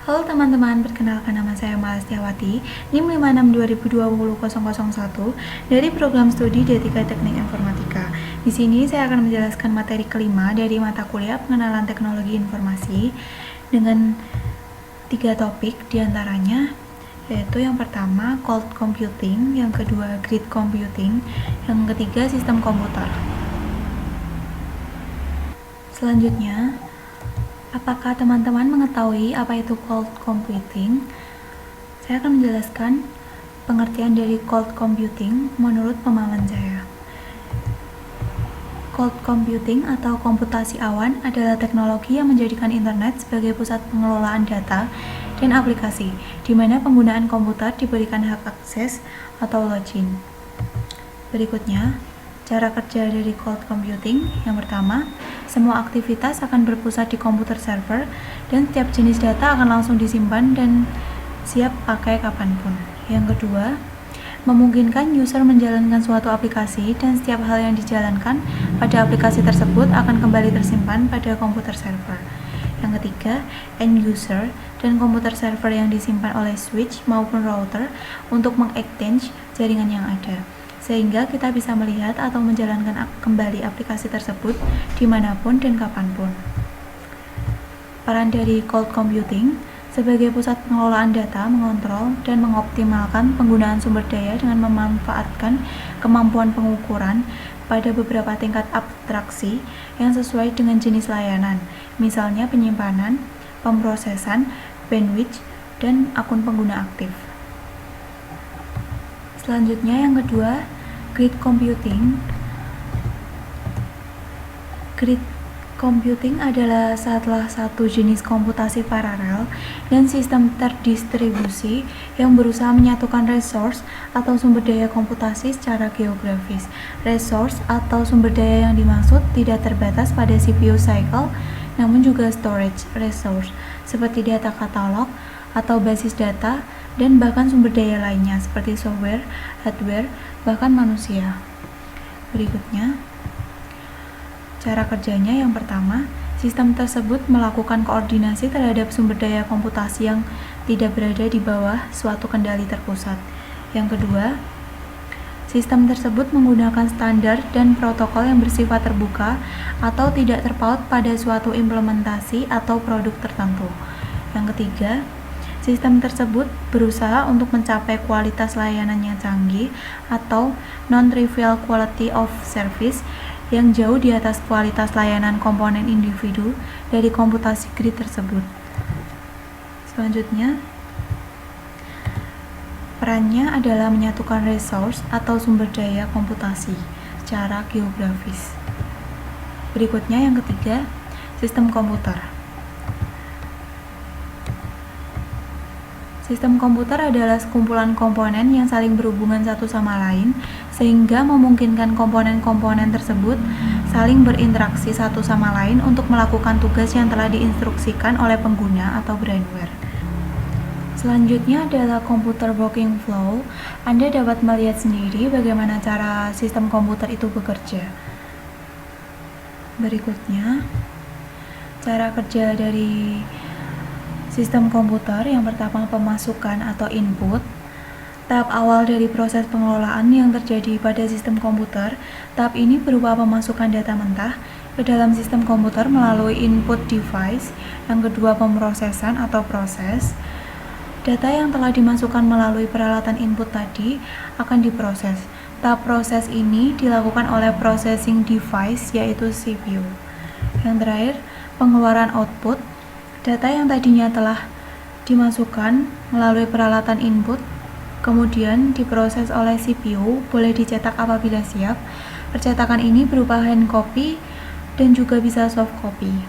Halo teman-teman, perkenalkan nama saya Malastiawati, NIM 56202001 dari program studi D3 Teknik Informatika. Di sini saya akan menjelaskan materi kelima dari mata kuliah pengenalan teknologi informasi dengan 3 topik diantaranya, yaitu yang pertama cold computing, yang kedua grid computing, yang ketiga sistem komputer. Selanjutnya, apakah teman-teman mengetahui apa itu cold computing? Saya akan menjelaskan pengertian dari cold computing menurut pemahaman saya. Cold computing atau komputasi awan adalah teknologi yang menjadikan internet sebagai pusat pengelolaan data dan aplikasi, di mana penggunaan komputer diberikan hak akses atau login. Berikutnya, cara kerja dari cold computing. Yang pertama, semua aktivitas akan berpusat di komputer server dan setiap jenis data akan langsung disimpan dan siap pakai kapanpun. Yang kedua, memungkinkan user menjalankan suatu aplikasi dan setiap hal yang dijalankan pada aplikasi tersebut akan kembali tersimpan pada komputer server. Yang ketiga, end user dan komputer server yang disimpan oleh switch maupun router untuk meng-exchange jaringan yang ada, sehingga kita bisa melihat atau menjalankan kembali aplikasi tersebut dimanapun dan kapanpun. Peran dari cold computing sebagai pusat pengelolaan data, mengontrol dan mengoptimalkan penggunaan sumber daya dengan memanfaatkan kemampuan pengukuran pada beberapa tingkat abstraksi yang sesuai dengan jenis layanan, misalnya penyimpanan, pemrosesan, bandwidth, dan akun pengguna aktif. Selanjutnya yang kedua, grid computing. Grid computing adalah salah satu jenis komputasi paralel dan sistem terdistribusi yang berusaha menyatukan resource atau sumber daya komputasi secara geografis. Resource atau sumber daya yang dimaksud tidak terbatas pada CPU cycle, namun juga storage resource seperti data katalog atau basis data dan bahkan sumber daya lainnya seperti software, hardware, bahkan manusia. Berikutnya, cara kerjanya. Yang pertama, sistem tersebut melakukan koordinasi terhadap sumber daya komputasi yang tidak berada di bawah suatu kendali terpusat. Yang kedua, sistem tersebut menggunakan standar dan protokol yang bersifat terbuka atau tidak terpaut pada suatu implementasi atau produk tertentu. Yang ketiga, sistem tersebut berusaha untuk mencapai kualitas layanan yang canggih atau non-trivial quality of service yang jauh di atas kualitas layanan komponen individu dari komputasi grid tersebut. Selanjutnya, perannya adalah menyatukan resource atau sumber daya komputasi secara geografis. Berikutnya yang ketiga, sistem komputer. Sistem komputer adalah sekumpulan komponen yang saling berhubungan satu sama lain, sehingga memungkinkan komponen-komponen tersebut saling berinteraksi satu sama lain untuk melakukan tugas yang telah diinstruksikan oleh pengguna atau brainware. Selanjutnya adalah computer working flow. Anda dapat melihat sendiri bagaimana cara sistem komputer itu bekerja. Berikutnya, cara kerja dari sistem komputer. Yang pertama, pemasukan atau input. Tahap awal dari proses pengelolaan yang terjadi pada sistem komputer. Tahap ini berupa pemasukan data mentah ke dalam sistem komputer melalui input device. Yang kedua, pemrosesan atau proses. Data yang telah dimasukkan melalui peralatan input tadi akan diproses. Tahap proses ini dilakukan oleh processing device, yaitu CPU. Yang terakhir, pengeluaran output. Data yang tadinya telah dimasukkan melalui peralatan input, kemudian diproses oleh CPU, boleh dicetak apabila siap. Percetakan ini berupa hand copy dan juga bisa soft copy.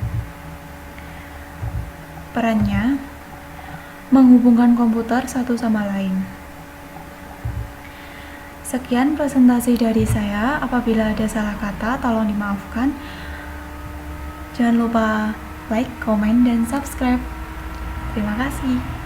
Perannya, menghubungkan komputer satu sama lain. Sekian presentasi dari saya. Apabila ada salah kata, tolong dimaafkan. Jangan lupa like, komen, dan subscribe. Terima kasih.